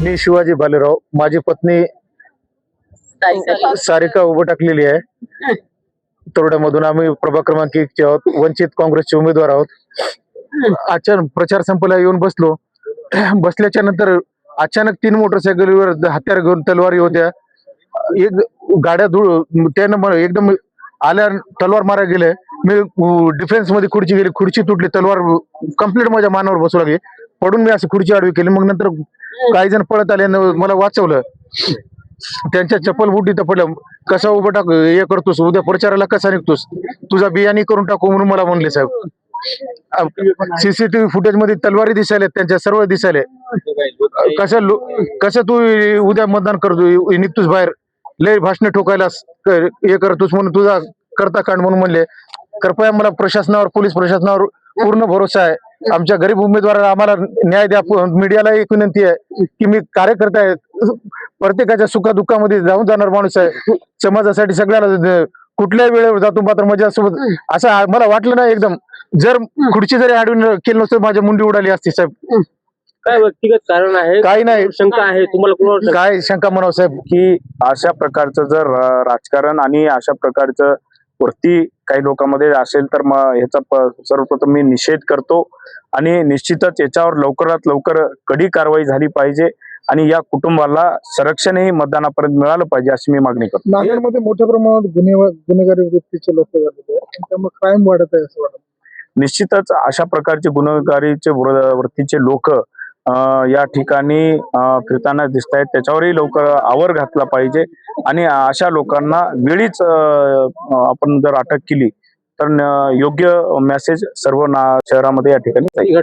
मी शिवाजी भालेराव, माझी पत्नी सारिका उभं टाकलेली आहे. तरोड्यामधून आम्ही प्रभाग क्रमांक 1 चे आहोत, वंचित काँग्रेसचे उमेदवार आहोत. अचानक प्रचार संपला येऊन बसलो. बसल्याच्या नंतर अचानक 3 मोटरसायकलीवर हत्यार घेऊन तलवारी होत्या. एक गाड्या त्यानं एकदम आल्या तलवार मारायला गेले. मी डिफेन्स मध्ये खुर्ची गेली, खुर्ची तुटली, तलवार कंप्लीट माझ्या मानावर बसू लागली. पडून मी असं खुर्ची आडवी केली. मग नंतर काही जण पळत आले, मला वाचवलं. त्यांच्या चप्पल बुटी तर पडलं. कसा उभं टाक हे करतोस, उद्या प्रचाराला कसा निघतोस, तुझा बियाणी करून टाकू म्हणून मला म्हणले साहेब. सीसीटीव्ही फुटेज मध्ये तलवारी दिसायला, त्यांच्या सर्व दिसायले. कसं तू उद्या मतदान करतो निघतोस बाहेर, लय भाषणे ठोकायला हे करतोस म्हणून तुझा करता कांड म्हणून म्हणले. कृपया मला प्रशासनावर, पोलीस प्रशासनावर पूर्ण भरोसा आहे. आमच्या गरीब उमेदवाराला आम्हाला न्याय द्या. मीडियाला एक विनंती आहे की मी कार्यकर्ता आहे, प्रत्येकाच्या सुखादुःखामध्ये जाऊन जाणार माणूस आहे. समाजासाठी सगळ्याला कुठल्याही वेळेवर जातो. मात्र माझ्यासोबत असं मला वाटलं ना, एकदम जर खुर्ची जरी आडून केलं नसतं माझी मुंडी उडाली असती साहेब. काय व्यक्तिगत कारण आहे? काही नाही, शंका आहे तुम्हाला? कोणावर काय शंका म्हणावं साहेब? की अशा प्रकारचं जर राजकारण आणि अशा प्रकारचं वरती काही लोकांमध्ये असेल तर मग ह्याचा सर्वप्रथम मी निषेध करतो आणि निश्चितच याच्यावर लवकरात लवकर कडी कारवाई झाली पाहिजे आणि या कुटुंबाला संरक्षणही मतदानापर्यंत मिळालं पाहिजे अशी मी मागणी करतो. नांदेडमध्ये मोठ्या प्रमाणात गुन्हेगारी वृत्तीचे लोक झालेले आहेत, त्यामुळे क्राईम वाढत आहे असं वाटतं. निश्चितच अशा प्रकारचे गुन्हेगारीचे वृत्तीचे लोक या ठिकाणी फिरताना दिसत आहेत. त्याच्यावरही लवकर आवर घातला पाहिजे आणि अशा लोकांना वेळीच आपण जर अटक केली तर योग्य मेसेज सर्व शहरामध्ये या ठिकाणी जाईल.